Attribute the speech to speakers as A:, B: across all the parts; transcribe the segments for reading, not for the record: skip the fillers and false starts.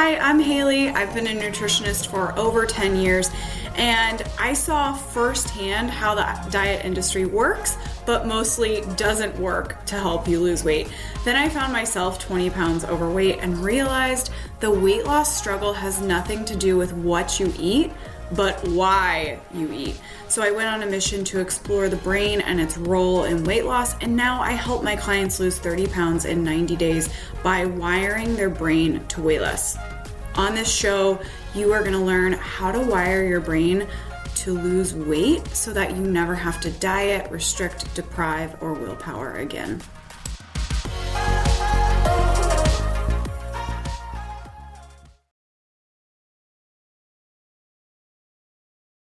A: Hi, I'm Hayley. I've been a nutritionist for over 10 years, and I saw firsthand how the diet industry works, but mostly doesn't work to help you lose weight. Then I found myself 20 pounds overweight and realized the weight loss struggle has nothing to do with what you eat, but why you eat. So I went on a mission to explore the brain and its role in weight loss, and now I help my clients lose 30 pounds in 90 days by wiring their brain to weigh less. On this show, you are gonna learn how to wire your brain to lose weight so that you never have to diet, restrict, deprive, or willpower again.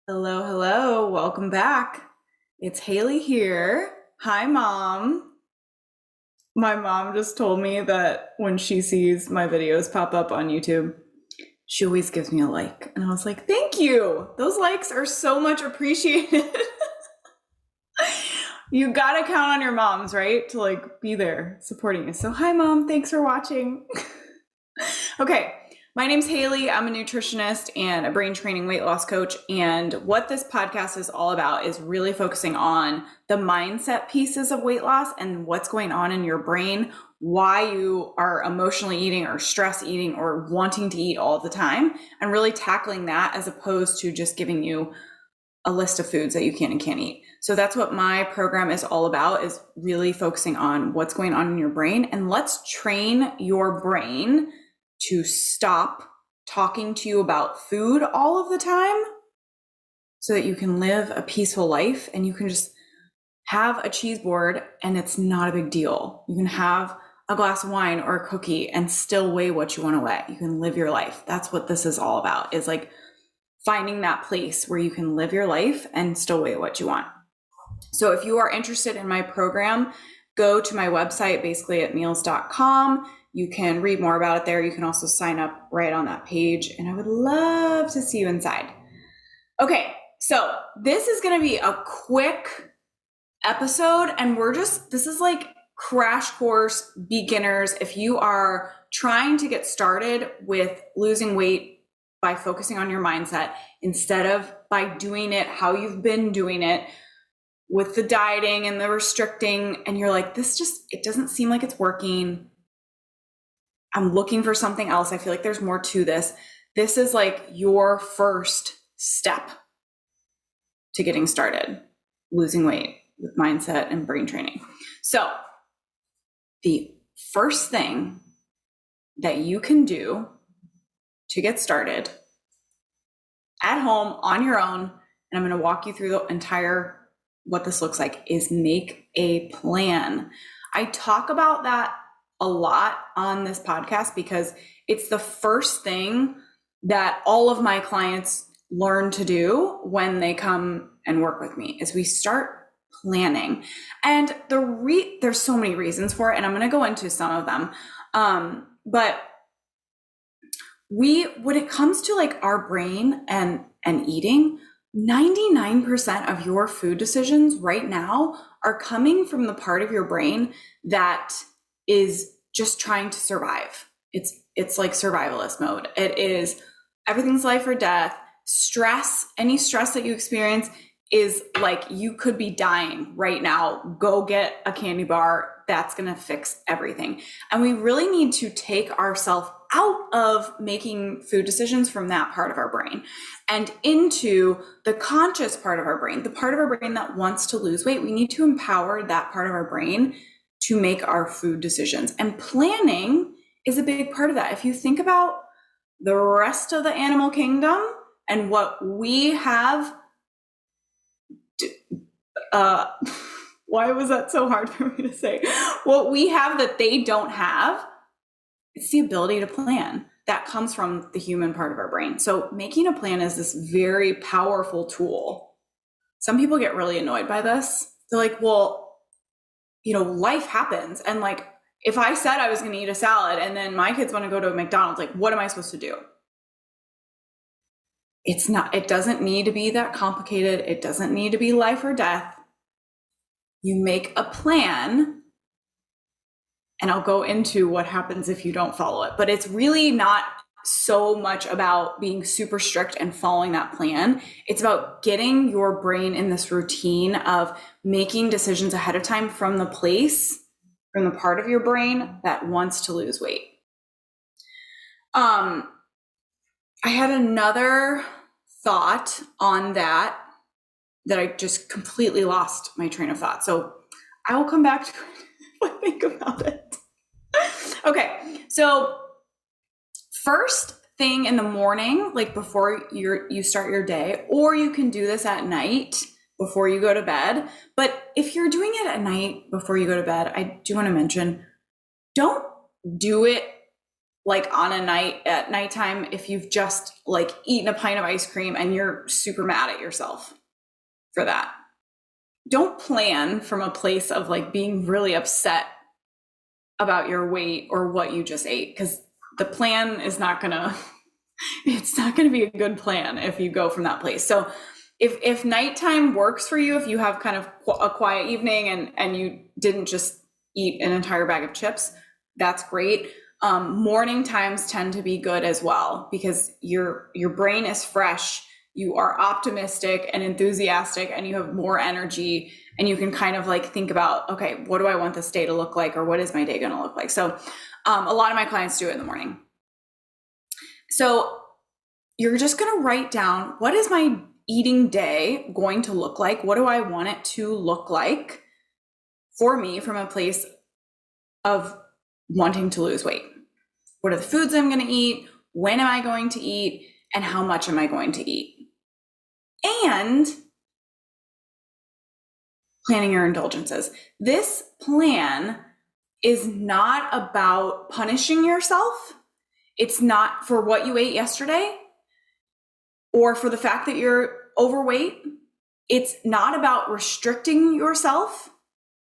A: Hello, welcome back. It's Hayley here. Hi, Mom. My mom just told me that when she sees my videos pop up on YouTube, she always gives me a like. And I was like, thank you. Those likes are so much appreciated. You gotta count on your moms, right? To be there supporting you. So hi, Mom, thanks for watching. Okay. My name's Hayley. I'm a nutritionist and a brain training weight loss coach. And what this podcast is all about is really focusing on the mindset pieces of weight loss and what's going on in your brain, why you are emotionally eating or stress eating or wanting to eat all the time, and really tackling that as opposed to just giving you a list of foods that you can and can't eat. So that's what my program is all about, is really focusing on what's going on in your brain. And let's train your brain to stop talking to you about food all of the time so that you can live a peaceful life and you can just have a cheese board and it's not a big deal. You can have a glass of wine or a cookie and still weigh what you want to weigh. You can live your life. That's what this is all about, is finding that place where you can live your life and still weigh what you want. So if you are interested in my program, go to my website, basically at meals.com. You can read more about it there. You can also sign up right on that page, and I would love to see you inside. Okay, so this is going to be a quick episode, and this is like crash course beginners. If you are trying to get started with losing weight by focusing on your mindset instead of by doing it how you've been doing it with the dieting and the restricting, and you're like, it doesn't seem like it's working. I'm looking for something else. I feel like there's more to this. This is like your first step to getting started, losing weight with mindset and brain training. So the first thing that you can do to get started at home on your own, and I'm going to walk you through the entire what this looks like, is make a plan. I talk about that a lot on this podcast because it's the first thing that all of my clients learn to do when they come and work with me, is we start planning. And there's so many reasons for it, and I'm going to go into some of them. But when it comes to our brain and eating, 99% of your food decisions right now are coming from the part of your brain that is just trying to survive. It's like survivalist mode. It is everything's life or death. Stress, any stress that you experience is like you could be dying right now. Go get a candy bar. That's going to fix everything. And we really need to take ourselves out of making food decisions from that part of our brain and into the conscious part of our brain, the part of our brain that wants to lose weight. We need to empower that part of our brain to make our food decisions. And planning is a big part of that. If you think about the rest of the animal kingdom and what we have, why was that so hard for me to say? What we have that they don't have, it's the ability to plan. That comes from the human part of our brain. So making a plan is this very powerful tool. Some people get really annoyed by this. They're like, well, life happens. And if I said I was going to eat a salad and then my kids want to go to a McDonald's, what am I supposed to do? It doesn't need to be that complicated. It doesn't need to be life or death. You make a plan, and I'll go into what happens if you don't follow it, but it's really not so much about being super strict and following that plan. It's about getting your brain in this routine of making decisions ahead of time from the part of your brain that wants to lose weight. I had another thought on that I just completely lost my train of thought. So I will come back to it if I think about it. Okay. So first thing in the morning, like before you start your day, or you can do this at night before you go to bed. But if you're doing it at night before you go to bed, I do want to mention, don't do it like on a night at nighttime if you've just like eaten a pint of ice cream and you're super mad at yourself for that. Don't plan from a place of like being really upset about your weight or what you just ate, because the plan is not gonna, it's not gonna be a good plan if you go from that place. So if nighttime works for you, if you have kind of a quiet evening and you didn't just eat an entire bag of chips, that's great. Morning times tend to be good as well, because your brain is fresh, you are optimistic and enthusiastic, and you have more energy, and you can kind of like think about, okay, what do I want this day to look like, or what is my day going to look like? So a lot of my clients do it in the morning. So you're just going to write down, what is my eating day going to look like? What do I want it to look like for me from a place of wanting to lose weight? What are the foods I'm going to eat? When am I going to eat? And how much am I going to eat? And planning your indulgences. This plan is not about punishing yourself. It's not for what you ate yesterday or for the fact that you're overweight. It's not about restricting yourself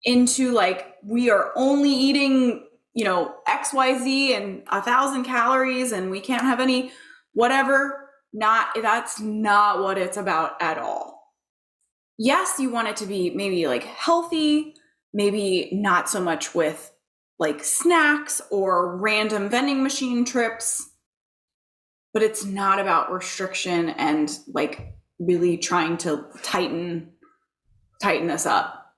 A: into like, we are only eating, XYZ and 1,000 calories and we can't have any whatever. That's not what it's about at all. Yes, you want it to be maybe like healthy, maybe not so much with like snacks or random vending machine trips, but it's not about restriction and like really trying to tighten this up.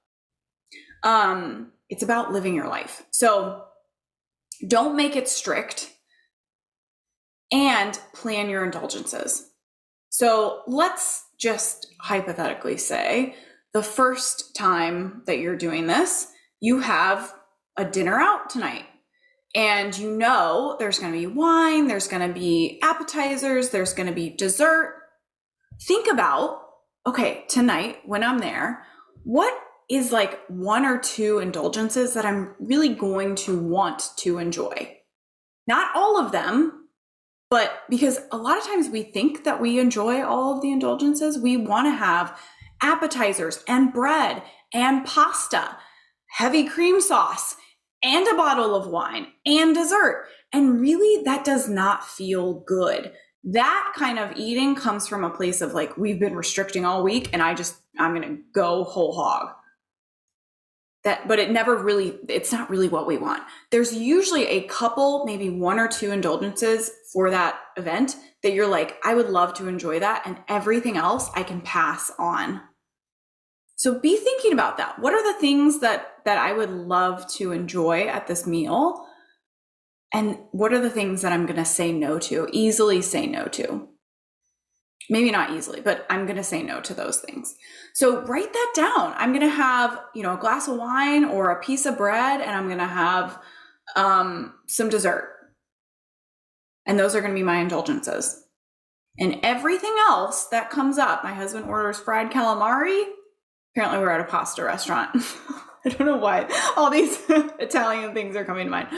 A: It's about living your life. So don't make it strict, and plan your indulgences. So let's just hypothetically say the first time that you're doing this, you have a dinner out tonight, and there's going to be wine, there's going to be appetizers, there's going to be dessert. Think about, okay, tonight when I'm there, what is like one or two indulgences that I'm really going to want to enjoy? Not all of them, but because a lot of times we think that we enjoy all of the indulgences, we want to have appetizers and bread and pasta, heavy cream sauce, and a bottle of wine and dessert. And really, that does not feel good. That kind of eating comes from a place of like, we've been restricting all week and I'm going to go whole hog. But it's not really what we want. There's usually a couple, maybe one or two indulgences for that event that you're like, I would love to enjoy that, and everything else I can pass on. So be thinking about that. What are the things that I would love to enjoy at this meal? And what are the things that I'm going to say no to, easily say no to? Maybe not easily, but I'm going to say no to those things. So write that down. I'm going to have, a glass of wine or a piece of bread, and I'm going to have some dessert. And those are going to be my indulgences. And everything else that comes up, my husband orders fried calamari. Apparently we're at a pasta restaurant. I don't know why all these Italian things are coming to mind.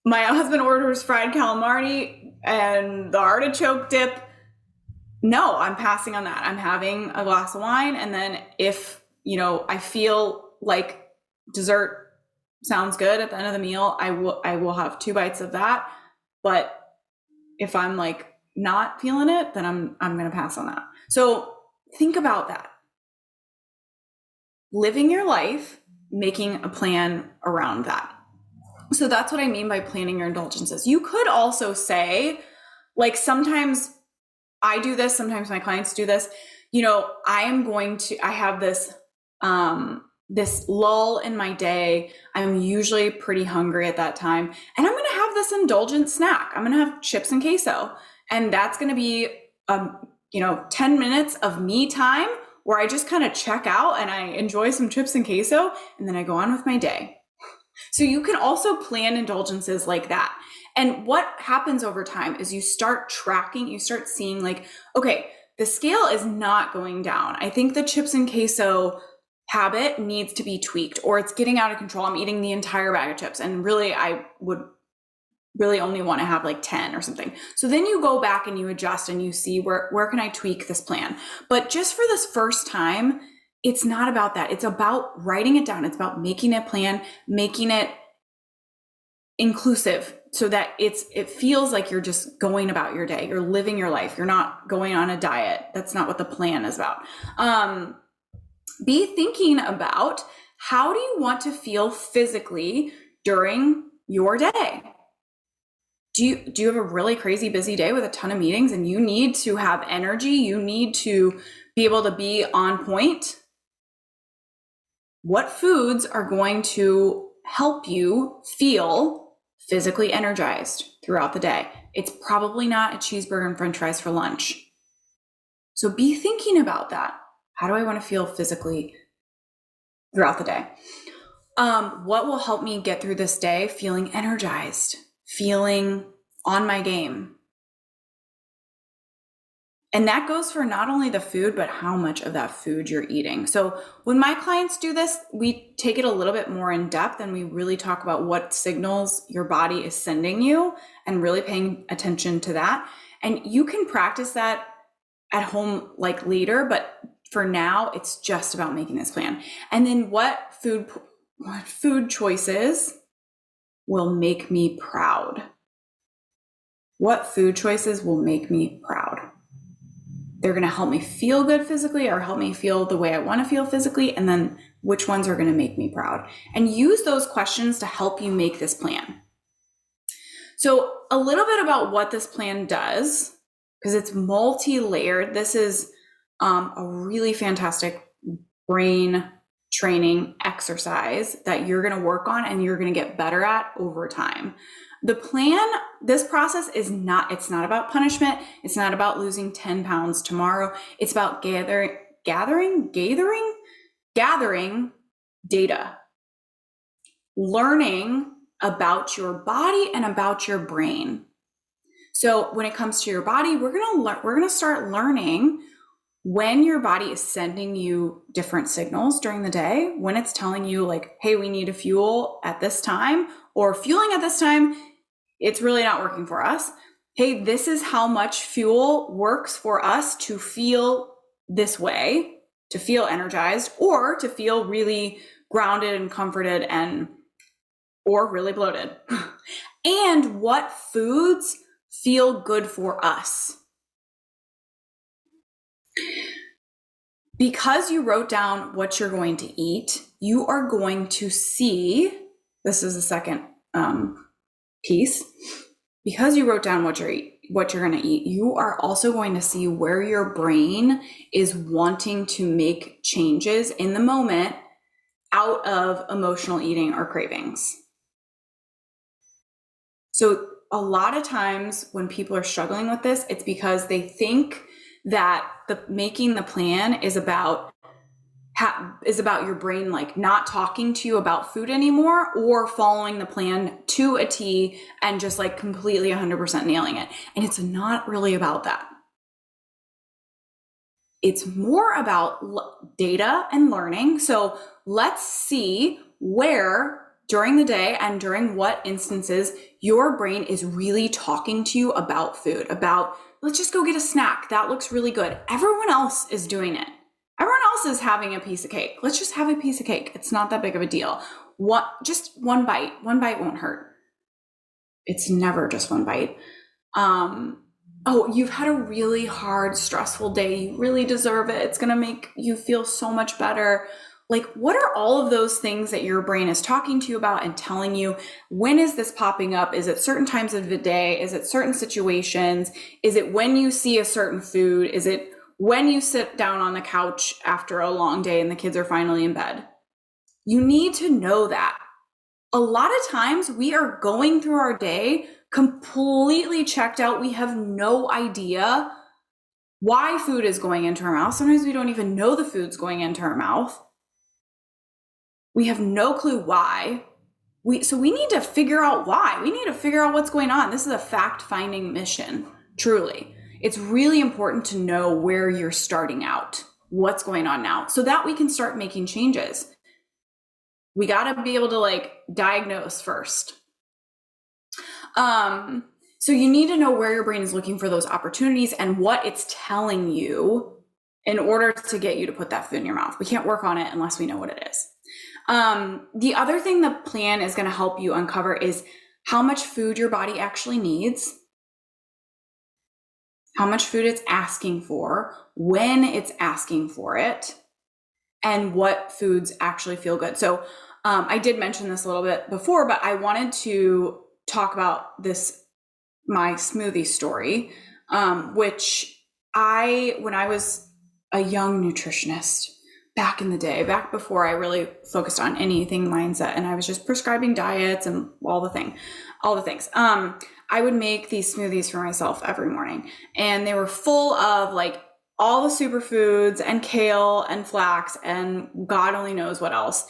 A: My husband orders fried calamari and the artichoke dip. No, I'm passing on that. I'm having a glass of wine. And then if, I feel like dessert sounds good at the end of the meal, I will have 2 bites of that. But if I'm like not feeling it, then I'm going to pass on that. So think about that. Living your life, making a plan around that. So that's what I mean by planning your indulgences. You could also say, like, sometimes I do this, sometimes my clients do this. I have this lull in my day. I'm usually pretty hungry at that time, and I'm going to have this indulgent snack. I'm going to have chips and queso, and that's going to be 10 minutes of me time where I just kind of check out and I enjoy some chips and queso, and then I go on with my day. So you can also plan indulgences like that. And what happens over time is you start tracking, you start seeing like, okay, the scale is not going down. I think the chips and queso habit needs to be tweaked, or it's getting out of control. I'm eating the entire bag of chips, and really I would really only want to have like 10 or something. So then you go back and you adjust and you see where can I tweak this plan. But just for this first time, it's not about that. It's about writing it down. It's about making a plan, making it inclusive so that it feels like you're just going about your day. You're living your life. You're not going on a diet. That's not what the plan is about. Be thinking about, how do you want to feel physically during your day? Do you have a really crazy busy day with a ton of meetings and you need to have energy? You need to be able to be on point? What foods are going to help you feel physically energized throughout the day? It's probably not a cheeseburger and french fries for lunch. So be thinking about that. How do I want to feel physically throughout the day? What will help me get through this day feeling energized, feeling on my game? And that goes for not only the food, but how much of that food you're eating. So when my clients do this, we take it a little bit more in depth and we really talk about what signals your body is sending you and really paying attention to that. And you can practice that at home like later, but for now, it's just about making this plan. And then what food choices will make me proud? What food choices will make me proud? They're going to help me feel good physically or help me feel the way I want to feel physically. And then which ones are going to make me proud? And use those questions to help you make this plan. So a little bit about what this plan does, because it's multi-layered. This is a really fantastic brain training exercise that you're going to work on and you're going to get better at over time. The plan, this process it's not about punishment. It's not about losing 10 pounds tomorrow. It's about gathering data, learning about your body and about your brain. So when it comes to your body, we're going to start learning when your body is sending you different signals during the day, when it's telling you like, hey, we need to fuel at this time, or fueling at this time, it's really not working for us. Hey, this is how much fuel works for us to feel this way, to feel energized, or to feel really grounded and comforted or really bloated. And what foods feel good for us. Because you wrote down what you're going to eat, you are going to see, this is the second piece, because you wrote down what you're going to eat, you are also going to see where your brain is wanting to make changes in the moment out of emotional eating or cravings. So a lot of times when people are struggling with this, it's because they think that making the plan is about your brain like not talking to you about food anymore, or following the plan to a T and just like completely 100% nailing it. And it's not really about that. It's more about data and learning. So let's see where during the day and during what instances your brain is really talking to you about food, about let's just go get a snack. That looks really good. Everyone else is doing it. Everyone else is having a piece of cake. Let's just have a piece of cake. It's not that big of a deal. Just one bite. One bite won't hurt. It's never just one bite. Oh, you've had a really hard, stressful day. You really deserve it. It's going to make you feel so much better. like, what are all of those things that your brain is talking to you about and telling you? When is this popping up? Is it certain times of the day? Is it certain situations? Is it when you see a certain food? Is it when you sit down on the couch after a long day and the kids are finally in bed? You need to know that. A lot of times we are going through our day completely checked out. We have no idea why food is going into our mouth. Sometimes we don't even know the food's going into our mouth. We have no clue why. So we need to figure out why. We need to figure out what's going on. This is a fact-finding mission, truly. It's really important to know where you're starting out, what's going on now, so that we can start making changes. We got to be able to like diagnose first. So you need to know where your brain is looking for those opportunities and what it's telling you in order to get you to put that food in your mouth. We can't work on it unless we know what it is. The other thing the plan is going to help you uncover is how much food your body actually needs, how much food it's asking for, when it's asking for it, and what foods actually feel good. So I did mention this a little bit before, but I wanted to talk about this, my smoothie story, which when I was a young nutritionist back in the day, back before I really focused on anything mindset, and I was just prescribing diets and all the things. I would make these smoothies for myself every morning, and they were full of like all the superfoods and kale and flax and God only knows what else.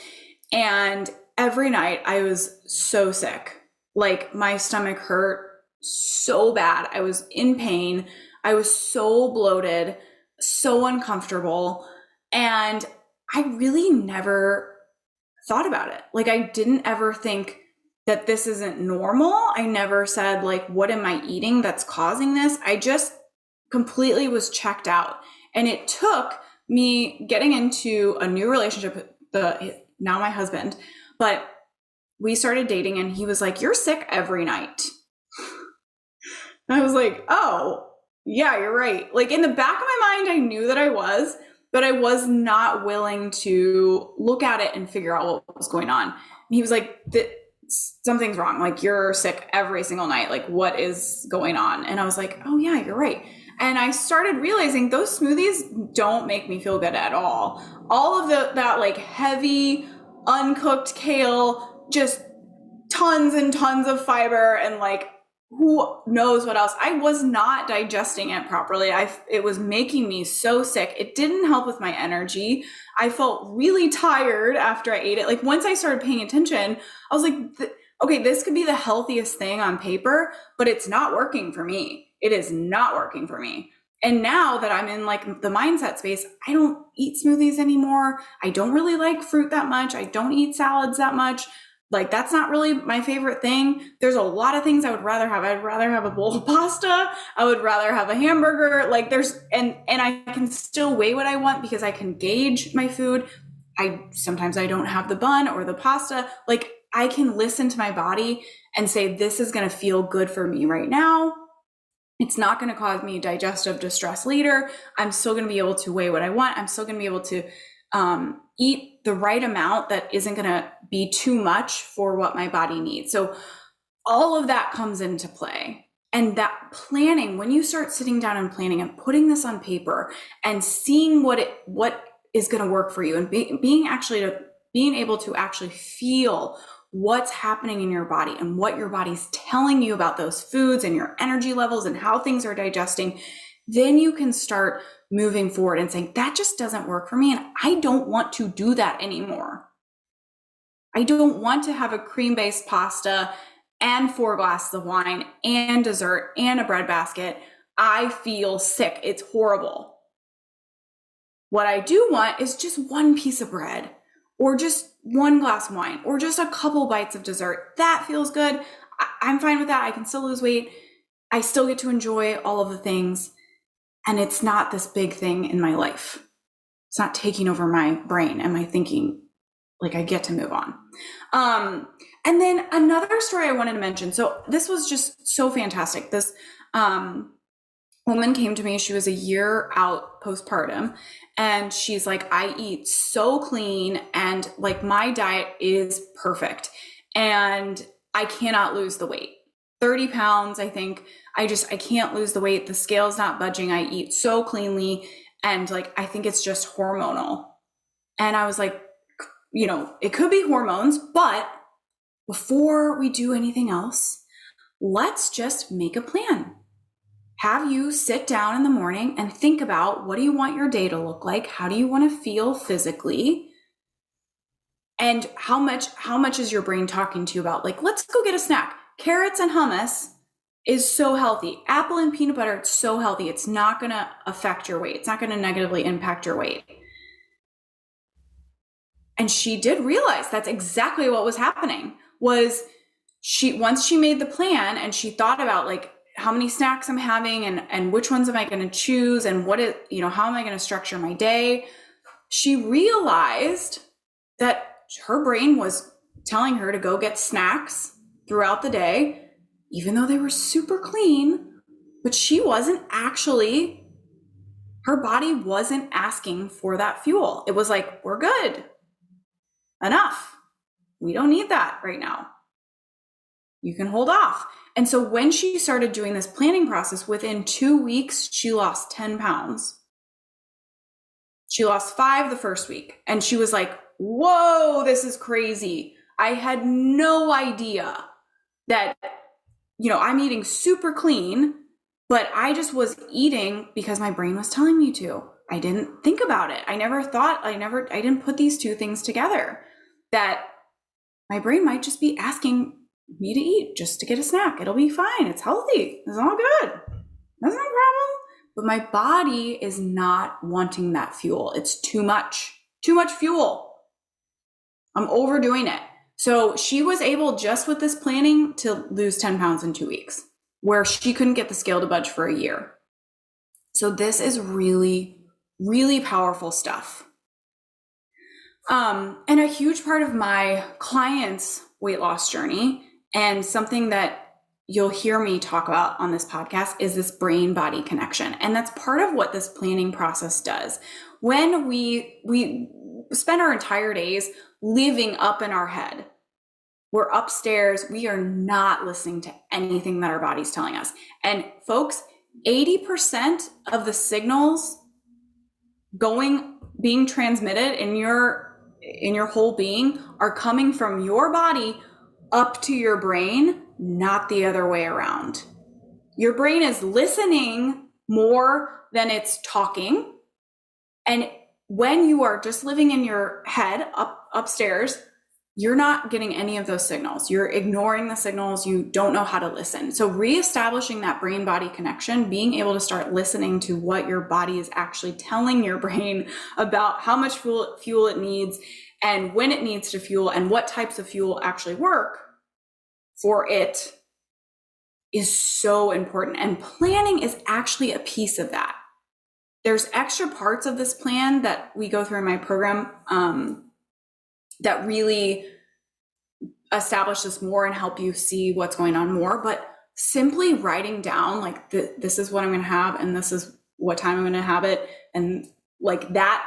A: And every night I was so sick. Like my stomach hurt so bad. I was in pain. I was so bloated, so uncomfortable. And I really never thought about it. Like I didn't ever think that this isn't normal. I never said like, what am I eating that's causing this? I just completely was checked out. And it took me getting into a new relationship with now my husband, but we started dating and he was like, you're sick every night. And I was like, oh yeah, you're right. Like in the back of my mind, I knew that I was, but I was not willing to look at it and figure out what was going on. And he was like, something's wrong. Like you're sick every single night. Like what is going on? And I was like, oh yeah, you're right. And I started realizing those smoothies don't make me feel good at all. All of that like heavy, uncooked kale, just tons and tons of fiber and like who knows what else. I was not digesting it properly. It was making me so sick. It didn't help with my energy. I felt really tired after I ate it. Like once I started paying attention, I was like, okay, this could be the healthiest thing on paper, but it's not working for me. It is not working for me. And now that I'm in like the mindset space, I don't eat smoothies anymore. I don't really like fruit that much. I don't eat salads that much. Like that's not really my favorite thing. There's a lot of things I would rather have. I'd rather have a bowl of pasta. I would rather have a hamburger. Like and I can still weigh what I want because I can gauge my food. Sometimes I don't have the bun or the pasta. Like I can listen to my body and say, this is going to feel good for me right now. It's not going to cause me digestive distress later. I'm still going to be able to weigh what I want. I'm still going to be able to eat the right amount that isn't going to be too much for what my body needs. So all of that comes into play. And that planning, when you start sitting down and planning and putting this on paper and seeing what is going to work for you and being able to actually feel what's happening in your body and what your body's telling you about those foods and your energy levels and how things are digesting, then you can start moving forward and saying, that just doesn't work for me. And I don't want to do that anymore. I don't want to have a cream-based pasta and 4 glasses of wine and dessert and a bread basket. I feel sick. It's horrible. What I do want is just one piece of bread or just 1 glass of wine or just a couple bites of dessert. That feels good. I'm fine with that. I can still lose weight. I still get to enjoy all of the things. And it's not this big thing in my life. It's not taking over my brain and my thinking. Like I get to move on. And then another story I wanted to mention. So this was just so fantastic. This woman came to me. She was a year out postpartum. And she's like, I eat so clean and like my diet is perfect. And I cannot lose the weight. 30 pounds, I think. I can't lose the weight. The scale's not budging. I eat so cleanly. And like, I think it's just hormonal. And I was like, it could be hormones, but before we do anything else, let's just make a plan. Have you sit down in the morning and think about, what do you want your day to look like? How do you want to feel physically? And how much is your brain talking to you about, like, let's go get a snack. Carrots and hummus is so healthy. Apple and peanut butter, it's so healthy. It's not going to affect your weight. It's not going to negatively impact your weight. And she did realize that's exactly what was happening. Once she made the plan and she thought about like how many snacks I'm having and which ones am I going to choose and how am I going to structure my day, she realized that her brain was telling her to go get snacks throughout the day, even though they were super clean, but her body wasn't asking for that fuel. It was like, we're good. Enough. We don't need that right now. You can hold off. And so when she started doing this planning process, within 2 weeks, she lost 10 pounds. She lost 5 the first week. And she was like, whoa, this is crazy. I had no idea that, I'm eating super clean, but I just was eating because my brain was telling me to. I didn't think about it. I didn't put these two things together, that my brain might just be asking me to eat just to get a snack. It'll be fine. It's healthy. It's all good. That's no problem. But my body is not wanting that fuel. It's too much fuel. I'm overdoing it. So she was able, just with this planning, to lose 10 pounds in 2 weeks, where she couldn't get the scale to budge for a year. So this is really, really powerful stuff. And a huge part of my clients' weight loss journey, and something that you'll hear me talk about on this podcast, is this brain-body connection. And that's part of what this planning process does. When we spend our entire days living up in our head, we're upstairs, we are not listening to anything that our body's telling us. And folks, 80% of the signals being transmitted in your whole being are coming from your body up to your brain, not the other way around. Your brain is listening more than it's talking. And when you are just living in your head upstairs, you're not getting any of those signals. You're ignoring the signals. You don't know how to listen. So reestablishing that brain-body connection, being able to start listening to what your body is actually telling your brain about how much fuel it needs and when it needs to fuel and what types of fuel actually work for it, is so important. And planning is actually a piece of that. There's extra parts of this plan that we go through in my program that really establish this more and help you see what's going on more. But simply writing down, like, this is what I'm going to have, and this is what time I'm going to have it, and like that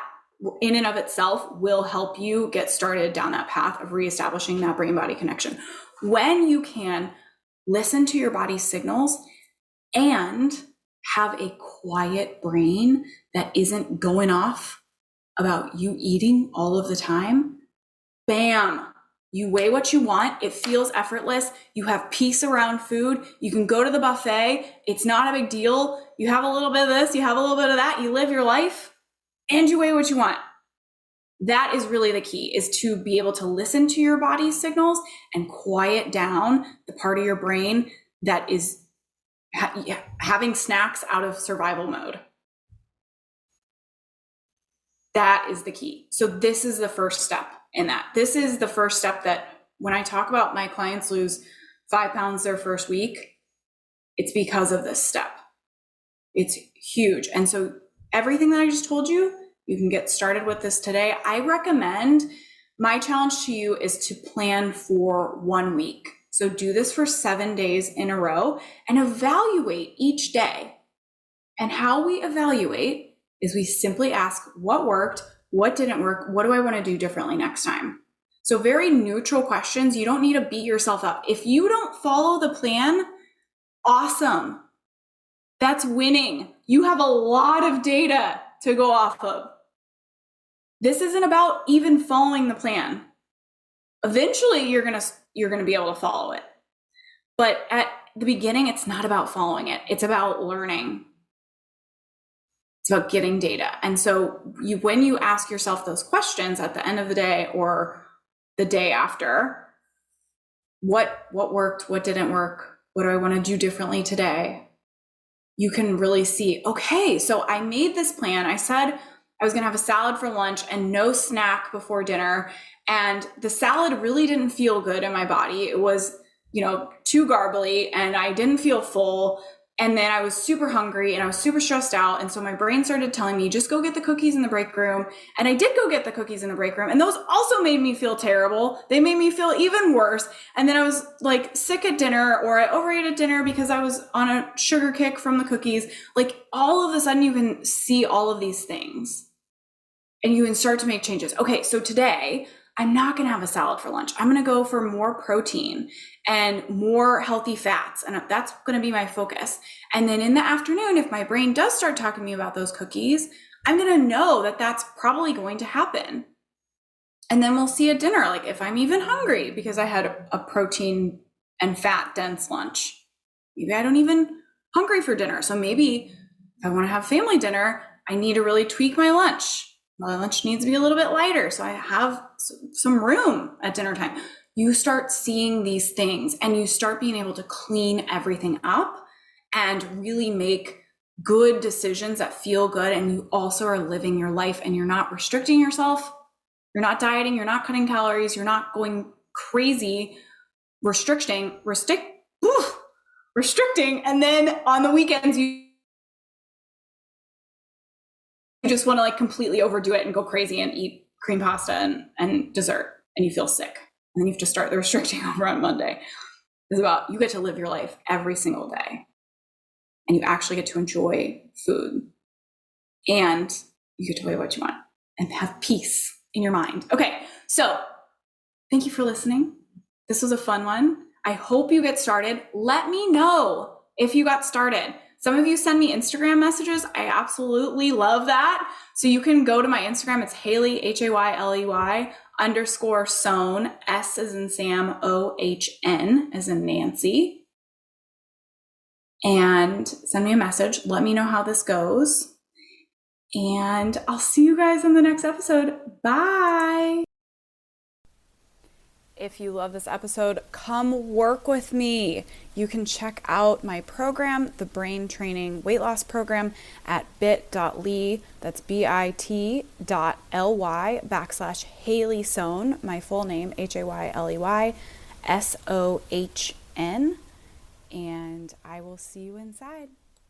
A: in and of itself will help you get started down that path of reestablishing that brain-body connection. When you can listen to your body's signals and have a quiet brain that isn't going off about you eating all of the time, bam, you weigh what you want. It feels effortless. You have peace around food. You can go to the buffet. It's not a big deal. You have a little bit of this, you have a little bit of that. You live your life and you weigh what you want. That is really the key, is to be able to listen to your body's signals and quiet down the part of your brain that is having snacks out of survival mode. That is the key. So this is the first step in that. This is the first step that when I talk about my clients lose 5 pounds their first week, it's because of this step. It's huge. And so everything that I just told you, you can get started with this today. I recommend, my challenge to you is to plan for 1 week. So do this for 7 days in a row and evaluate each day. And how we evaluate is we simply ask what worked, what didn't work, what do I want to do differently next time? So very neutral questions. You don't need to beat yourself up. If you don't follow the plan, awesome. That's winning. You have a lot of data to go off of. This isn't about even following the plan. Eventually, you're going to be able to follow it. But at the beginning, it's not about following it. It's about learning. It's about getting data. And so when you ask yourself those questions at the end of the day or the day after, what worked, what didn't work, what do I want to do differently today? You can really see, okay, so I made this plan. I said I was going to have a salad for lunch and no snack before dinner. And the salad really didn't feel good in my body. It was, too garbly and I didn't feel full. And then I was super hungry and I was super stressed out. And so my brain started telling me, just go get the cookies in the break room. And I did go get the cookies in the break room. And those also made me feel terrible. They made me feel even worse. And then I was like sick at dinner, or I overate at dinner because I was on a sugar kick from the cookies. Like all of a sudden you can see all of these things and you can start to make changes. Okay, so today I'm not going to have a salad for lunch. I'm going to go for more protein and more healthy fats. And that's going to be my focus. And then in the afternoon, if my brain does start talking to me about those cookies, I'm going to know that that's probably going to happen. And then we'll see at dinner, like if I'm even hungry because I had a protein and fat dense lunch, maybe I don't even hungry for dinner. So maybe if I want to have family dinner, I need to really tweak my lunch. My lunch needs to be a little bit lighter so I have some room at dinner time. You start seeing these things and you start being able to clean everything up and really make good decisions that feel good. And you also are living your life and you're not restricting yourself. You're not dieting. You're not cutting calories. You're not going crazy restricting. And then on the weekends, you just want to like completely overdo it and go crazy and eat cream pasta and dessert, and you feel sick. And then you have to start the restricting over on Monday. It's about, you get to live your life every single day and you actually get to enjoy food and you get to weigh what you want and have peace in your mind. Okay. So thank you for listening. This was a fun one. I hope you get started. Let me know if you got started. Some of you send me Instagram messages. I absolutely love that. So you can go to my Instagram. It's Hayley, Hayley _Sohn, S as in Sam, OHN as in Nancy. And send me a message. Let me know how this goes. And I'll see you guys in the next episode. Bye. If you love this episode, come work with me. You can check out my program, the Brain Training Weight Loss Program, at bit.ly, that's bit.ly/Hayley Sohn, my full name, Hayley SOHN, and I will see you inside.